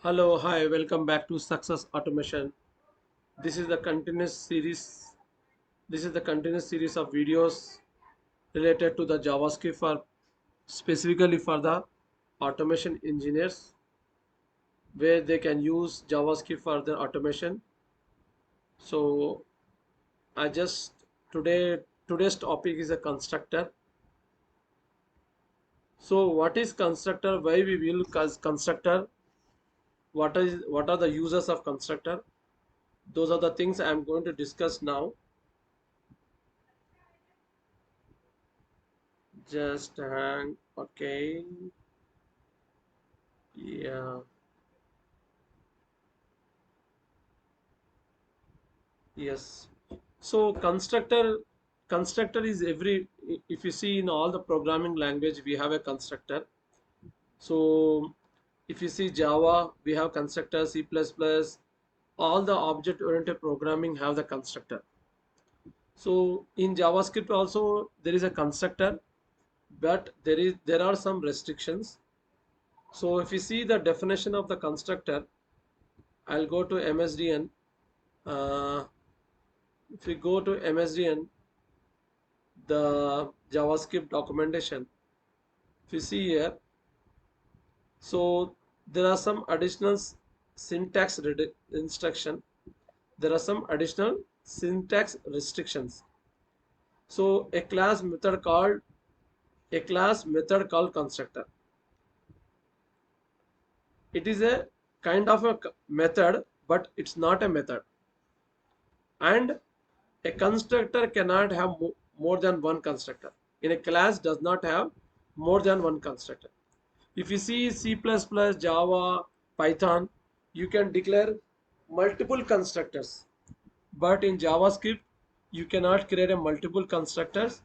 Hello, hi, welcome back to Success Automation. This is the continuous series. This is the continuous series of videos related to the JavaScript for specifically for the automation engineers where they can use JavaScript for their automation. So I just today's topic is a constructor. So what is constructor? Why we will use constructor? What are the users of constructor? Those are the things I am going to discuss now. Just hang. Okay. Yeah. Yes. So constructor is if you see in all the programming language we have a constructor. So if you see Java, we have constructor, C++, all the object oriented programming have the constructor. So in JavaScript also there is a constructor, but there are some restrictions. So if you see the definition of the constructor, I'll go to MSDN. Uh, if we go to MSDN, the JavaScript documentation, if you see here, so there are some additional syntax instruction. There are some additional syntax restrictions. So a class method called constructor. It is a kind of a method, but it's not a method. And a constructor cannot have more than one constructor. In a class does not have more than one constructor. If you see C++, Java, Python, you can declare multiple constructors. But in JavaScript, you cannot create a multiple constructors.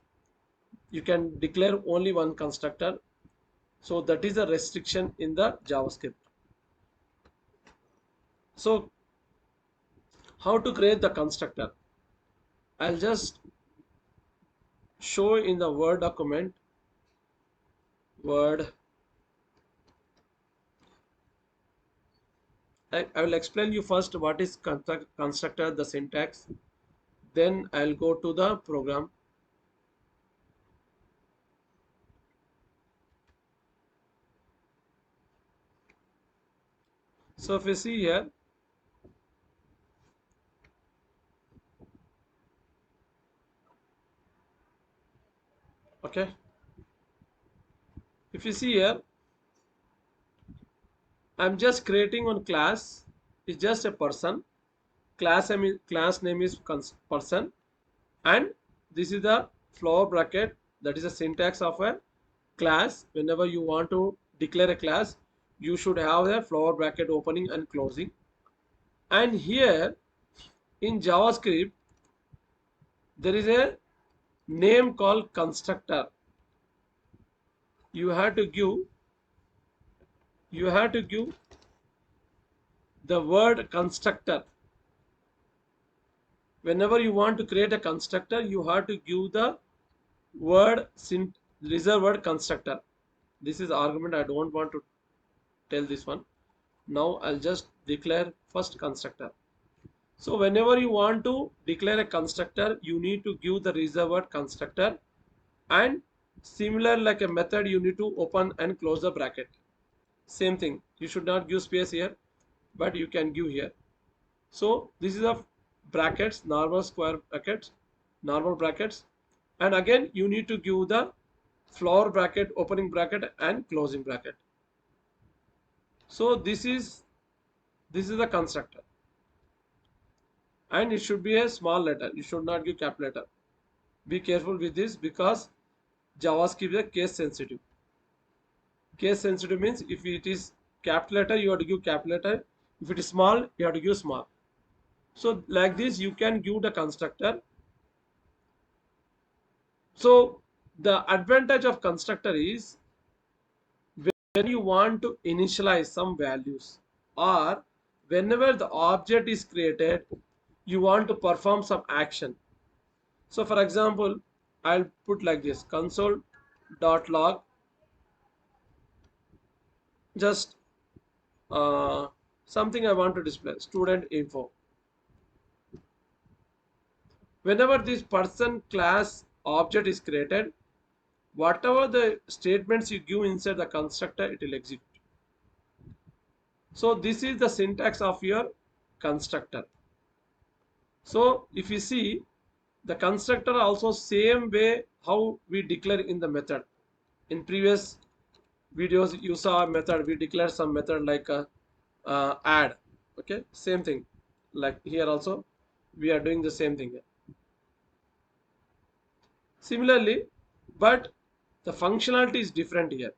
You can declare only one constructor. So that is a restriction in the JavaScript. So how to create the constructor? I'll just show in the Word document. Word. I will explain you first what is constructor, the syntax. Then I'll go to the program. So if you see here, okay, if you see here, I'm just creating one class. It's just a person. Class name is person, and this is the flower bracket. That is the syntax of a class. Whenever you want to declare a class, you should have a flower bracket opening and closing. And here in JavaScript, there is a name called constructor. You have to give you have to give the word constructor. Whenever you want to create a constructor, you have to give the reserve word constructor. This is argument. I don't want to tell this one. Now I'll just declare first constructor. So whenever you want to declare a constructor, you need to give the reserve word constructor, and similar like a method, you need to open and close the bracket. Same thing. You should not give space here, but you can give here. So this is a brackets, normal square brackets, normal brackets, and again you need to give the flower bracket, opening bracket and closing bracket. So this is the constructor, and it should be a small letter. You should not give cap letter. Be careful with this because JavaScript is case sensitive. Case sensitive means if it is cap letter, you have to give cap letter. If it is small, you have to give small. So like this, you can give the constructor. So the advantage of constructor is when you want to initialize some values, or whenever the object is created, you want to perform some action. So for example, I'll put like this console.log, just something I want to display, student info. Whenever this person class object is created, whatever the statements you give inside the constructor, it will execute. So this is the syntax of your constructor. So if you see, the constructor also same way how we declare in the method. In previous videos you saw a method, we declare some method like a add. Okay, same thing. Like here also we are doing the same thing. Similarly, but the functionality is different here.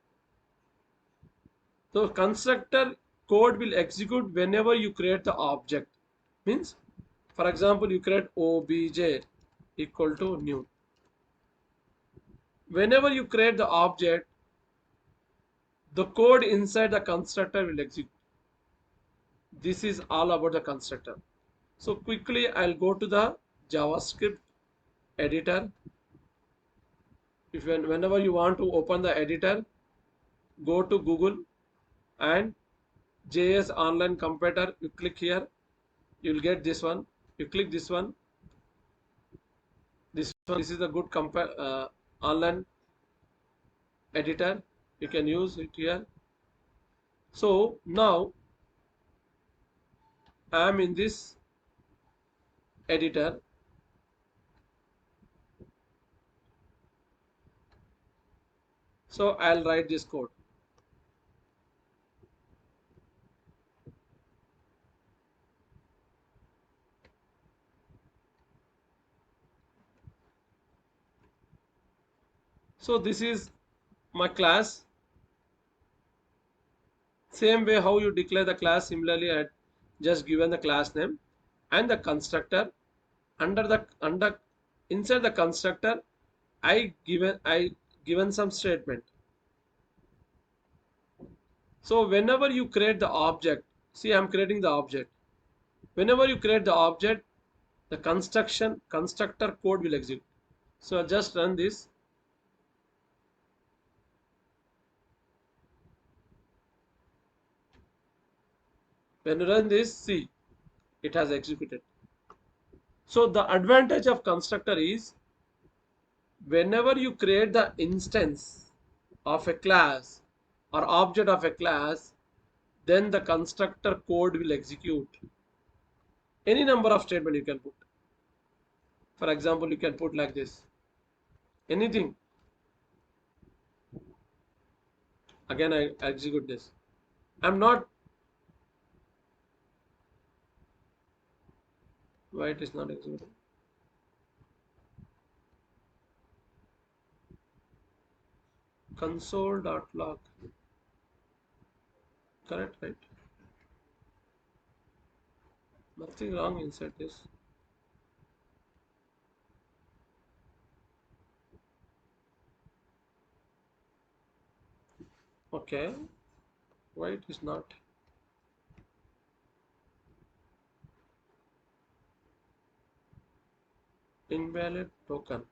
So constructor code will execute whenever you create the object. Means, for example, you create obj equal to new. Whenever you create the object, the code inside the constructor will execute. This is all about the constructor. So quickly I'll go to the JavaScript editor. If whenever you want to open the editor, go to Google and JS online compiler. You click here, you'll get this one. You click this one. This one. This is a good online editor. You can use it here. So now I am in this editor. So I'll write this code. So this is my class. Same way how you declare the class, similarly I just given the class name and the constructor. Under inside the constructor I given some statement. So whenever you create the object, see I'm creating the object. Whenever you create the object, the constructor code will execute. So I just run this. When you run this, see it has executed. So the advantage of constructor is whenever you create the instance of a class or object of a class, then the constructor code will execute. Any number of statement you can put. For example, you can put like this. Anything. Again, I execute this. I'm not. Why it is not executing? Console.log. Correct, right? Nothing wrong inside this. Okay. Why it is not? Invalid token.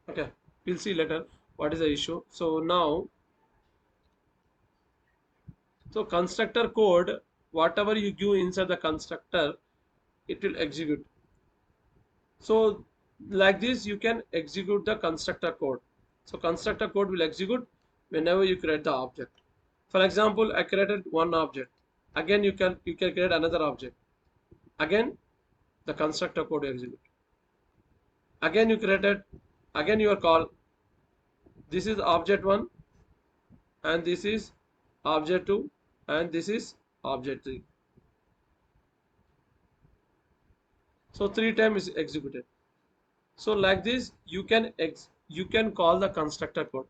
Okay. We'll see later what is the issue. So now, so constructor code, whatever you give inside the constructor, it will execute. So like this, you can execute the constructor code. So constructor code will execute whenever you create the object. For example, I created one object. Again, you can create another object. Again, the constructor code will execute. Again, you created. Again, your call. This is object one, and this is object two, and this is object three. So three times is executed. So like this, you can call the constructor code.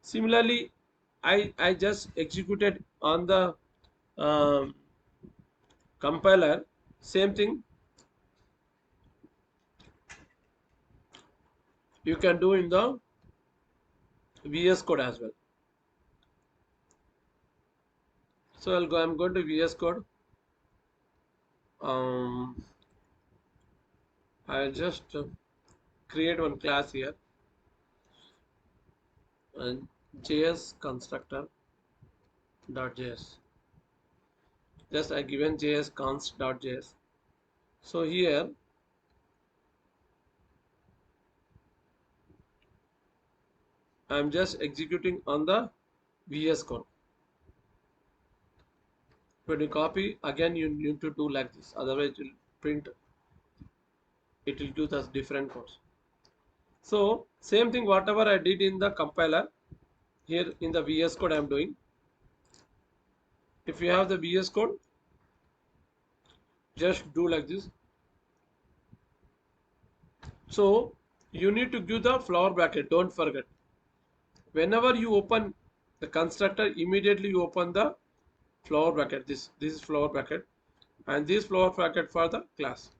Similarly, I just executed on the um, compiler. Same thing you can do in the VS Code as well. So I'm going to VS Code. Um, I'll just create one class here and JS constructor dot JS. Just I given JS const dot JS. So here I am just executing on the VS Code. When you copy again, you need to do like this. Otherwise, it will print. It will do the different codes. So same thing. Whatever I did in the compiler, here in the VS Code I am doing. If you have the VS Code, just do like this. So you need to give the flower bracket. Don't forget. Whenever you open the constructor, immediately you open the flower bracket. This is flower bracket, and this flower bracket for the class.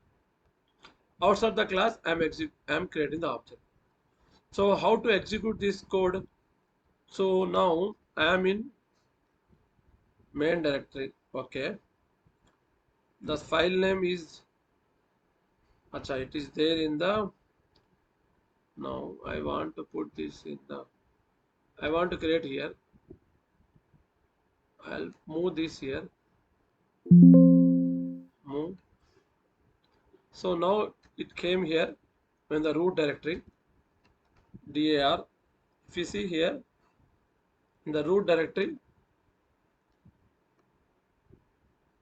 Outside the class, I'm creating the object. So how to execute this code? So now I am in main directory. Okay, the file name is acha, it is there in the. Now I want to put this in the. I want to create here. I'll move this here. Move. So now it came here in the root directory. DAR. If you see here in the root directory,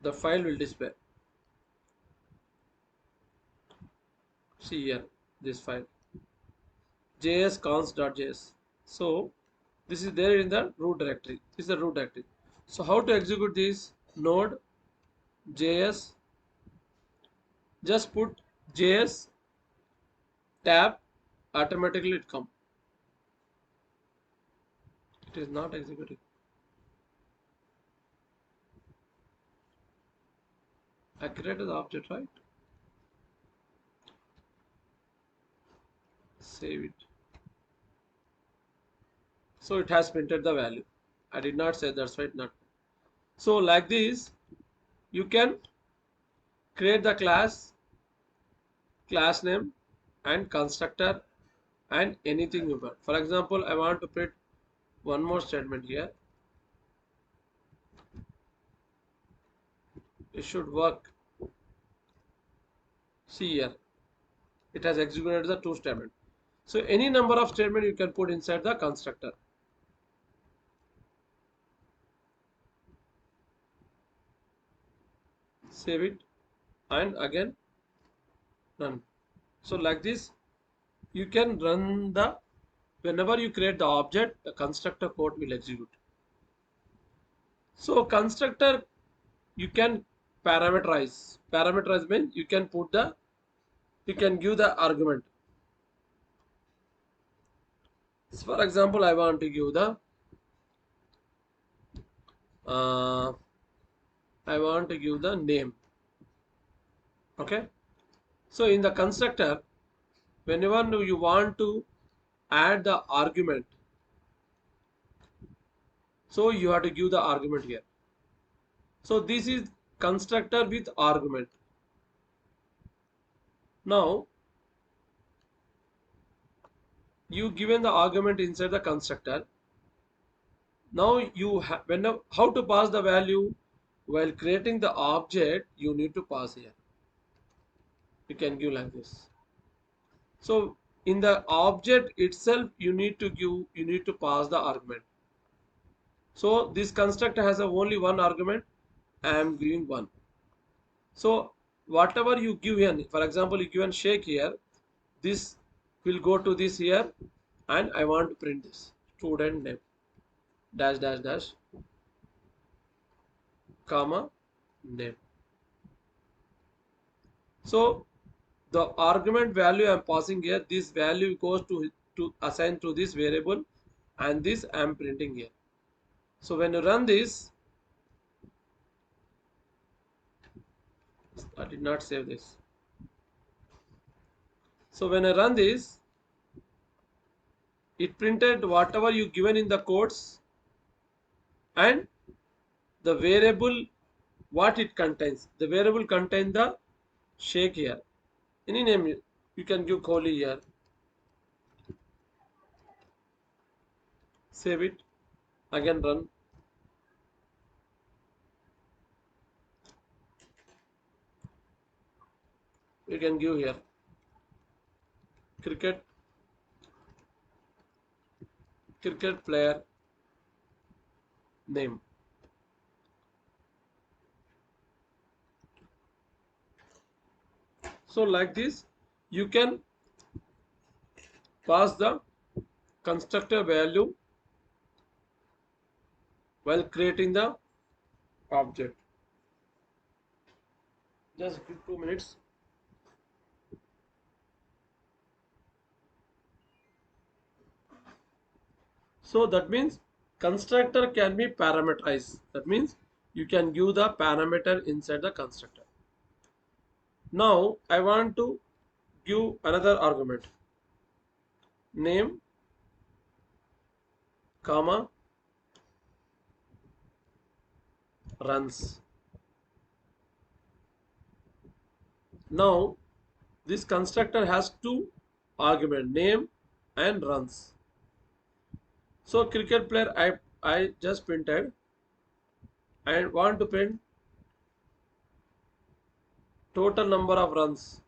the file will display. See here this file jsconst.js. So this is there in the root directory. This is the root directory. So how to execute this? Node js, just put js tab, automatically it come. It is not executing. I created the object, right? Save it. So it has printed the value. I did not say, that's right, not. So like this you can create the class name and constructor and anything you want. For example, I want to print one more statement here. It should work. See here, it has executed the two statement. So any number of statement you can put inside the constructor. Save it and again run. So like this you can run the, whenever you create the object, the constructor code will execute. So constructor you can parameterize. Parameterize means you can put the, you can give the argument. So for example, I want to give the I want to give the name. Okay. So in the constructor, whenever you want to add the argument, so you have to give the argument here. So this is constructor with argument. Now you given the argument inside the constructor. Now you have, how to pass the value? While creating the object, you need to pass here. You can give like this. So in the object itself, you need to pass the argument. So this constructor has only one argument. I am giving one. So whatever you give here, for example, you given shake here, this will go to this here, and I want to print this student name dash dash dash comma name. So the argument value I am passing here, this value goes to assign to this variable, and this I am printing here. So when you run this, I did not save this. So when I run this, it printed whatever you given in the codes and the variable what it contains. The variable contain the shake here. Any name you can give Kohli here. Save it Again run. You can give here cricket player name. So like this, you can pass the constructor value while creating the object. Just give 2 minutes. So that means constructor can be parameterized. That means you can give the parameter inside the constructor. Now I want to give another argument. Name, comma, runs. Now this constructor has two argument, name and runs. So cricket player I just printed. I want to print total number of runs.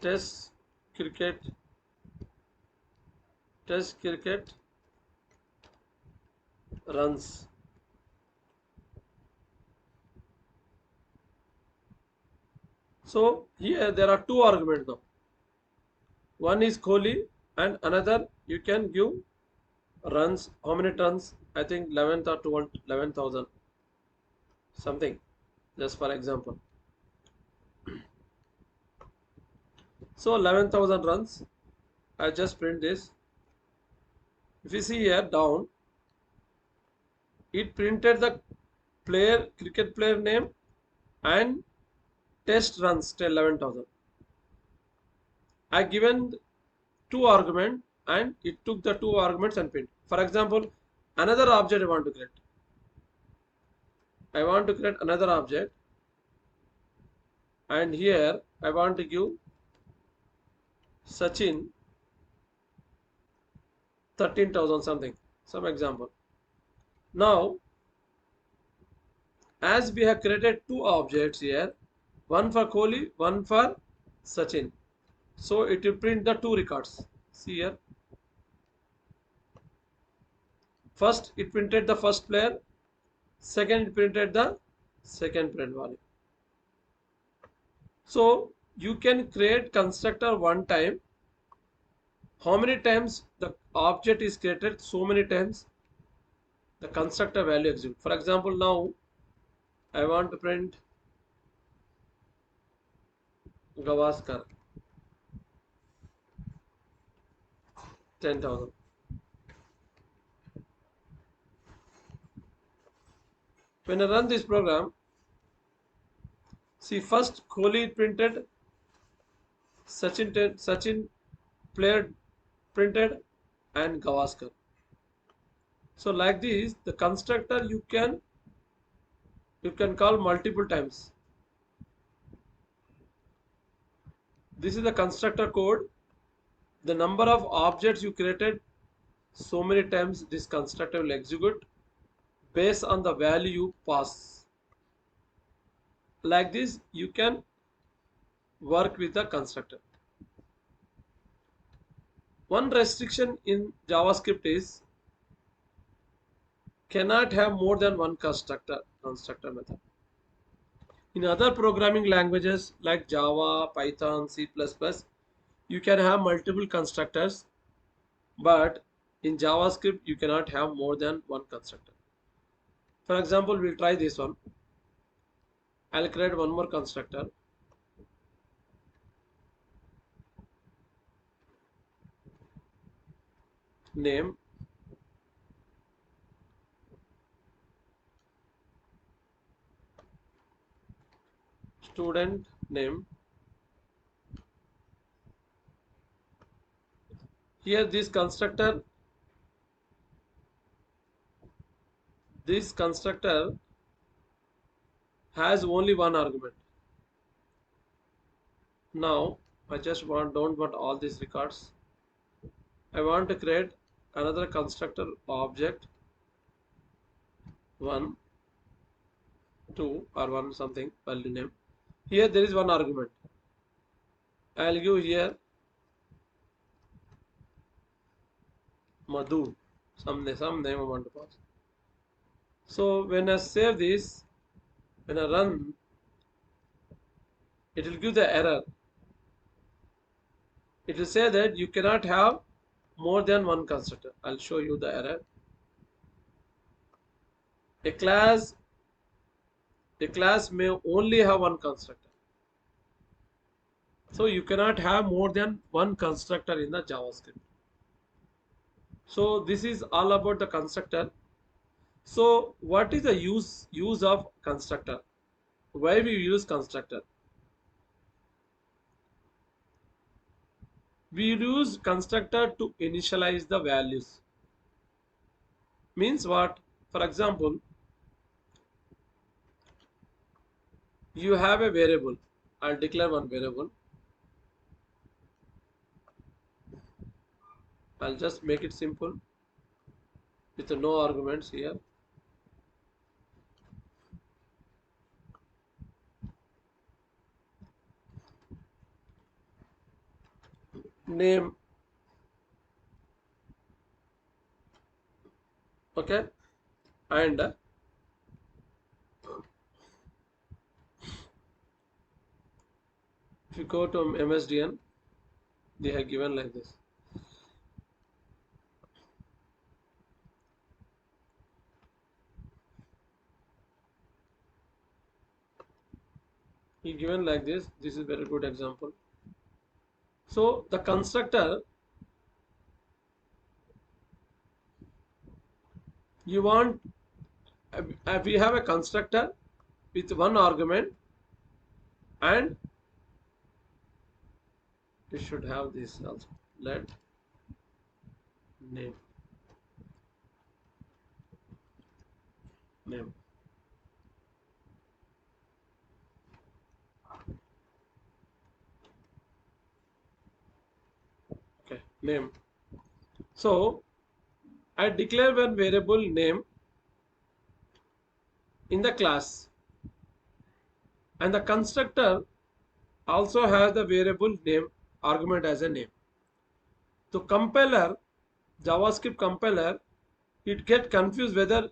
Test cricket runs. So here there are two arguments now. One is Kohli and another you can give runs. How many runs? I think 11th or 12th, 11,000 something. Just for example. So 11,000 runs. I just print this. If you see here down, it printed the cricket player name and test runs till 11,000. I given two argument and it took the two arguments and print. For example, another object I want to create. I want to create another object and here I want to give Sachin 13,000 something, some example. Now, as we have created two objects here, one for Kohli, one for Sachin. So it will print the two records. See here. First it printed the first player, second it printed the second print value. So you can create constructor one time. How many times the object is created, so many times the constructor value execute. For example, now I want to print Gavaskar 10,000. When I run this program, see first Kohli printed, Sachin player printed and Gavaskar. So like this, the constructor you can call multiple times. This is the constructor code. The number of objects you created, so many times this constructor will execute based on the value you pass. Like this, you can work with the constructor. One restriction in JavaScript is cannot have more than one constructor method. In other programming languages like Java, Python, C++, you can have multiple constructors, but in JavaScript you cannot have more than one constructor. For example, we'll try this one. I'll create one more constructor. Name, student name. Here this constructor has only one argument. Now I just don't want all these records. I want to create another constructor object 1, 2 or 1 something value name. Here there is one argument. I'll give here Madhu, some name I want to pass. So when I save this, when I run, it will give the error. It will say that you cannot have more than one constructor. I'll show you the error. A class a class may only have one constructor. So you cannot have more than one constructor in the JavaScript. So this is all about the constructor. So what is the use of constructor? Why we use constructor? We use constructor to initialize the values. Means what? For example, you have a variable. I'll declare one variable. I'll just make it simple with no arguments here. Name. Okay. And if you go to MSDN, they have given like this. He given like this. This is very good example. So the constructor, you want, we have a constructor with one argument, and we should have this also. Let name. Okay, name. So I declare one variable name in the class, and the constructor also has the variable name argument as a name. So compiler, JavaScript compiler, it get confused whether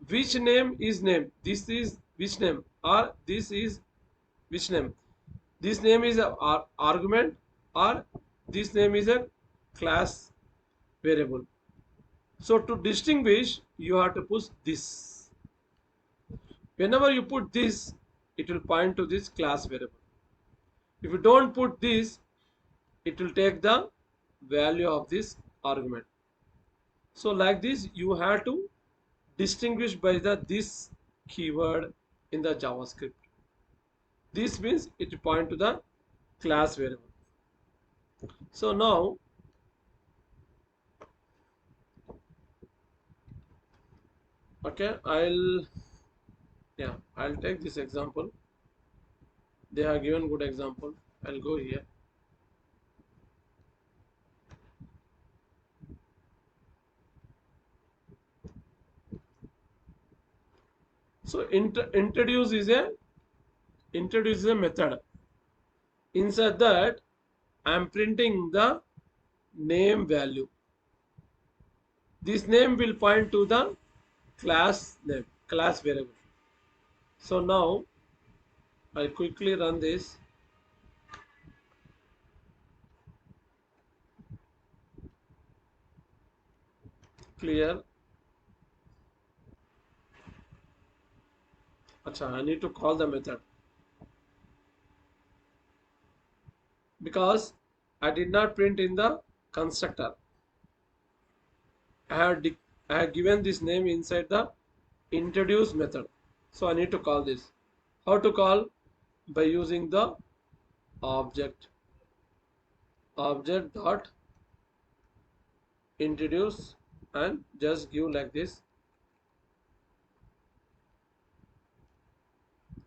which name is name. This is which name, or this is which name. This name is a argument, or this name is a class variable. So to distinguish, you have to put this. Whenever you put this, it will point to this class variable. If you don't put this, it will take the value of this argument. So like this, you have to distinguish by the this keyword in the JavaScript. This means it point to the class variable. So now okay, I'll take this example. They have given good example. I'll go here. So introduce is a method. Inside that, I am printing the name value. This name will point to the class name, class variable. So now I'll quickly run this. Clear. Acha, I need to call the method because I did not print in the constructor. I have given this name inside the introduce method. So I need to call this. How to call? By using the object dot introduce, and just give like this.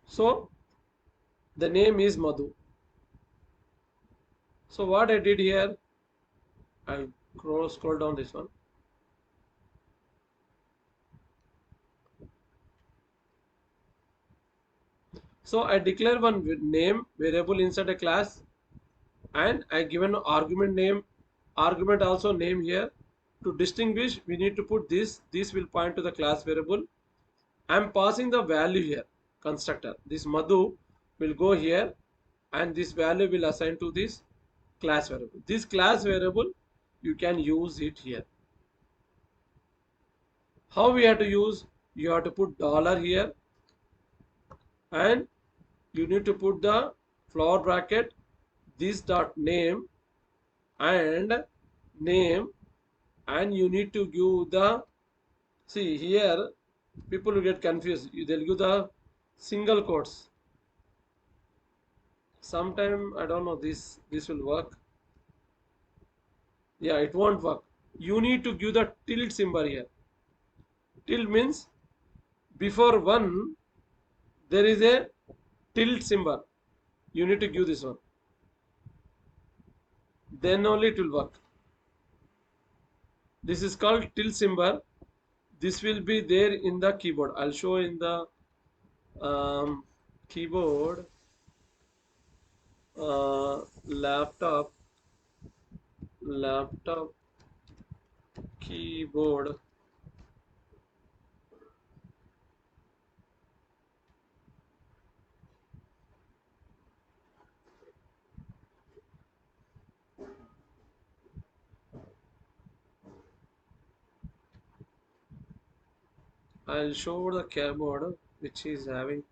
So the name is Madhu. So what I did here, I'll Scroll down this one. So I declare one name variable inside a class, and I given argument name, argument also name here. To distinguish, we need to put this. This will point to the class variable. I am passing the value here, constructor. This Madhu will go here, and this value will assign to this class variable. This class variable, you can use it here. How we have to use? You have to put dollar here, and you need to put the flower bracket, this dot name and name, and you need to give the, see here people will get confused, they'll give the single quotes. Sometime I don't know, this will work. Yeah, it won't work. You need to give the tilde symbol here. Tilde means before one there is a tilde symbol. You need to give this one. Then only it will work. This is called tilde symbol. This will be there in the keyboard. I'll show in the keyboard, laptop keyboard. I'll show the keyboard which is having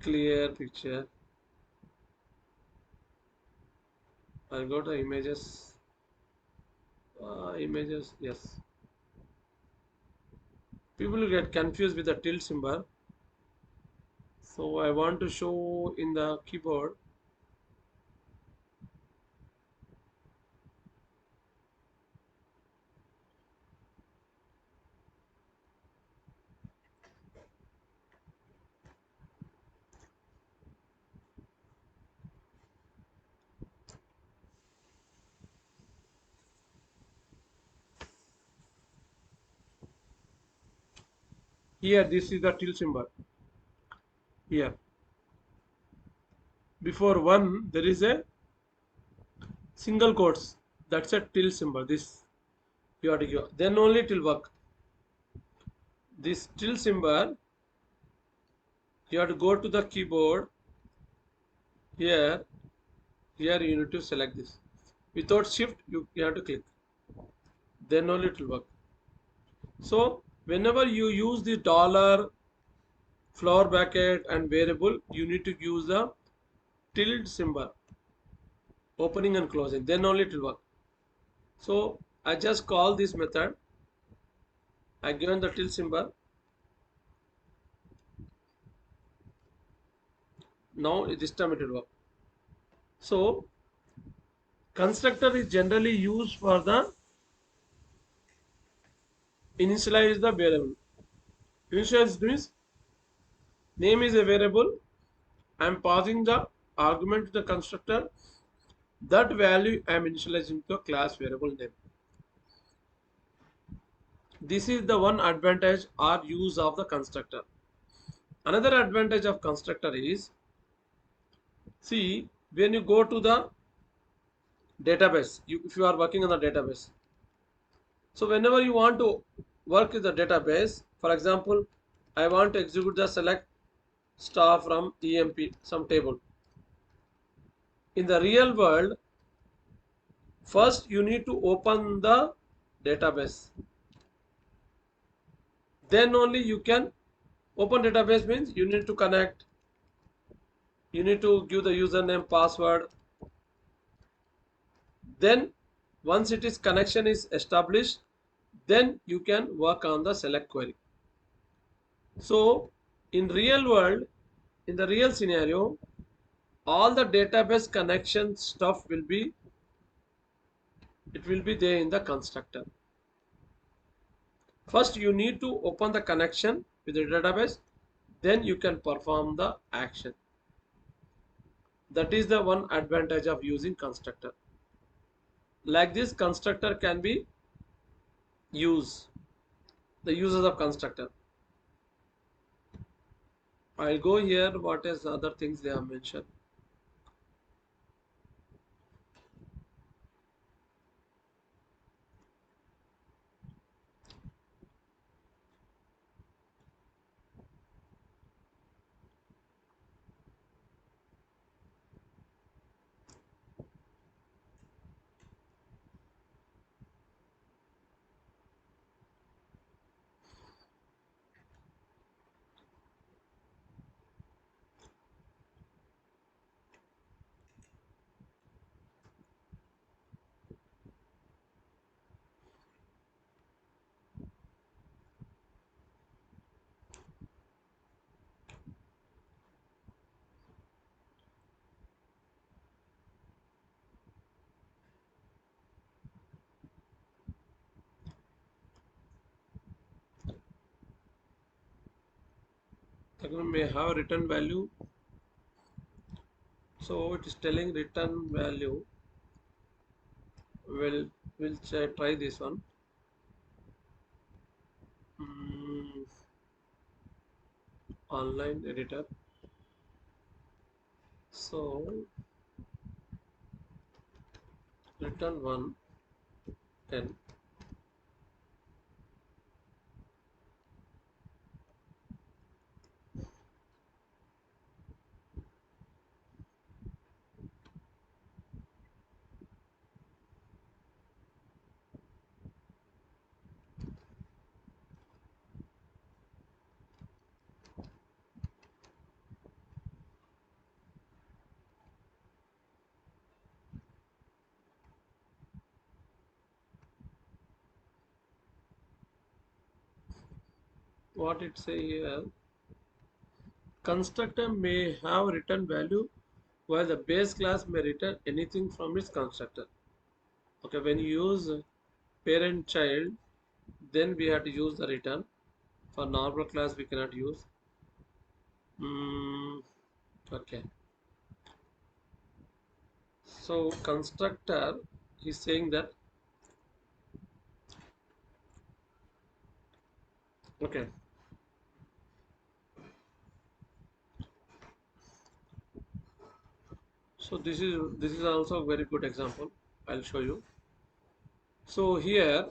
clear picture. I'll go to images. Images, yes. People will get confused with the tilde symbol. So I want to show in the keyboard. Here, this is the tilde symbol. Here, before one, there is a single quotes. That's a tilde symbol. This you have to give. Then only it will work. This tilde symbol, you have to go to the keyboard. Here, you need to select this. Without shift, you have to click. Then only it will work. So whenever you use the dollar, flower bracket and variable, you need to use the tilde symbol, opening and closing, then only it will work. So I just call this method, I given the tilde symbol. Now this time it will work. So constructor is generally used for the initialize the variable. Initialize means name is a variable. I am passing the argument to the constructor. That value I am initializing to a class variable name. This is the one advantage or use of the constructor. Another advantage of constructor is, see, when you go to the database, if you are working on the database, so whenever you want to work with the database, for example, I want to execute the select star from emp some table. In the real world, first you need to open the database, then only you can open database. Means you need to connect, you need to give the username, password. Then once it is connection is established, then you can work on the select query. So in real world, in the real scenario, all the database connection stuff will be, it will be there in the constructor. First you need to open the connection with the database, then you can perform the action. That is the one advantage of using constructor. Like this, constructor can be used. The uses of constructor. I'll go here. What is other things they have mentioned? Second, may have a return value. So it is telling return value. We'll try this one. Mm, online editor. So return 1 10. What it say here? Constructor may have return value while the base class may return anything from its constructor. Okay, when you use parent child, then we have to use the return. For normal class, we cannot use. Okay. So constructor is saying that. Okay. So this is also a very good example. I'll show you. So here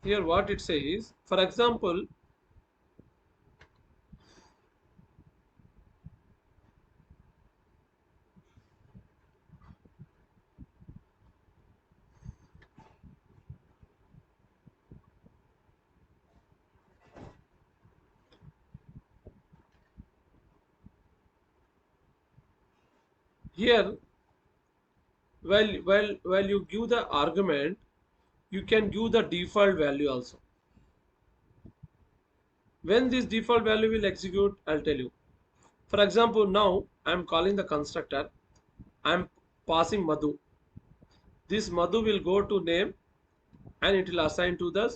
what it says, for example, here while you give the argument, you can give the default value also. When this default value will execute, I'll tell you. For example, now I'm calling the constructor. I'm passing Madhu. This Madhu will go to name and it will assign to the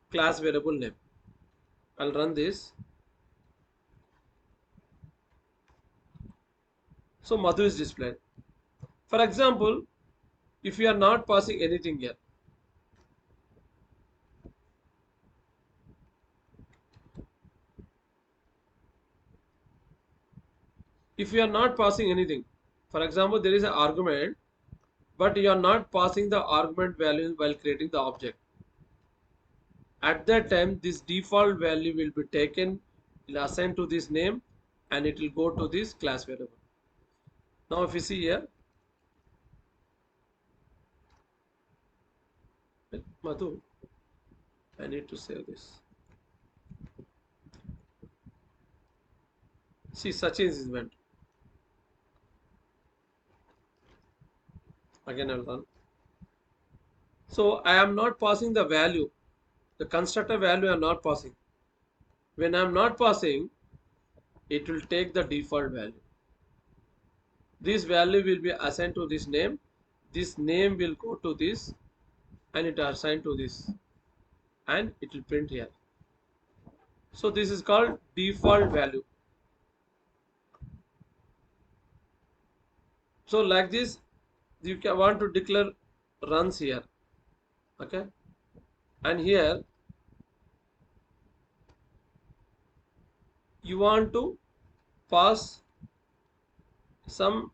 class variable name. I'll run this. So Madhu is displayed. For example, if you are not passing anything here, if you are not passing anything, for example, there is an argument, but you are not passing the argument value while creating the object. At that time, this default value will be taken, will assign to this name, and it will go to this class variable. Now, if you see here, Madhu, I need to save this. See, Sachin is event. Again, I'll run. So I am not passing the value. The constructor value I am not passing. When I am not passing, it will take the default value. This value will be assigned to this name. This name will go to this and it assigned to this. And it will print here. So this is called default value. So like this, you can want to declare runs here. Okay, and here you want to pass some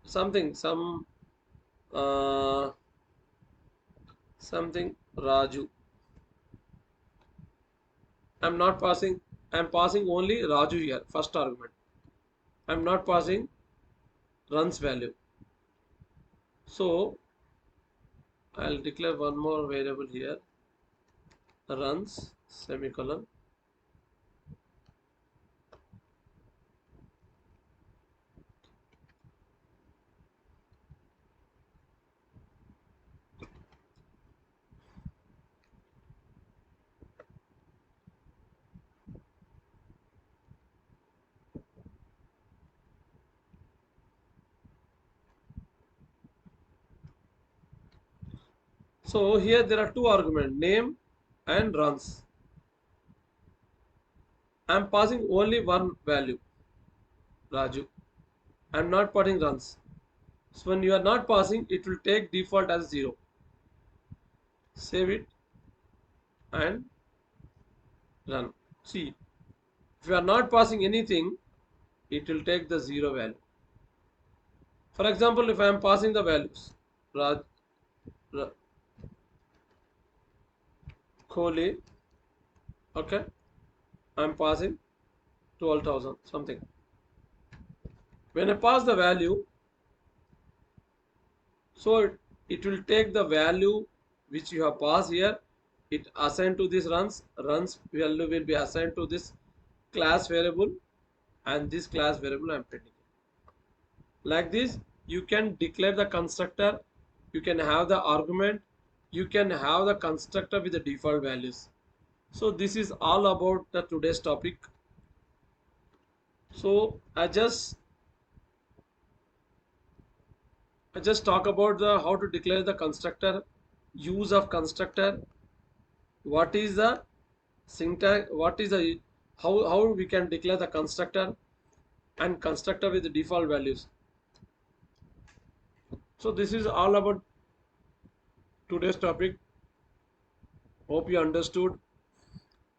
something, uh, something Raju. I'm not passing. I'm passing only Raju here. First argument. I'm not passing runs value. So I'll declare one more variable here. Runs semicolon. So here there are two arguments, name and runs. I'm passing only one value, Raju. I'm not passing runs. So when you are not passing, it will take default as 0. Save it and run. See, if you are not passing anything, it will take the 0 value. For example, if I am passing the values, Raj, Ra, Kohli, okay, I am passing 12,000 something. When I pass the value, so it will take the value which you have passed here, it assigned to this runs value will be assigned to this class variable, and this class variable I am printing. Like this, you can declare the constructor, you can have the argument, you can have the constructor with the default values. So this is all about the today's topic. So I just talk about the how to declare the constructor, use of constructor, what is the syntax, what is the how we can declare the constructor and constructor with the default values. So this is all about today's topic. Hope you understood.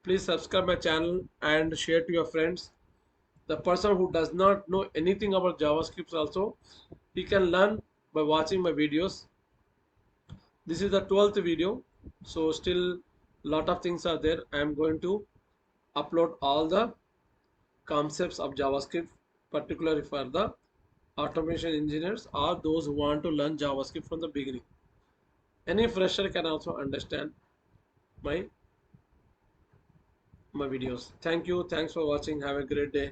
Please subscribe my channel and share to your friends. The person who does not know anything about JavaScript also, he can learn by watching my videos. This is the 12th video, so still lot of things are there. I am going to upload all the concepts of JavaScript, particularly for the automation engineers or those who want to learn JavaScript from the beginning. Any fresher can also understand my videos. Thank you. Thanks for watching. Have a great day.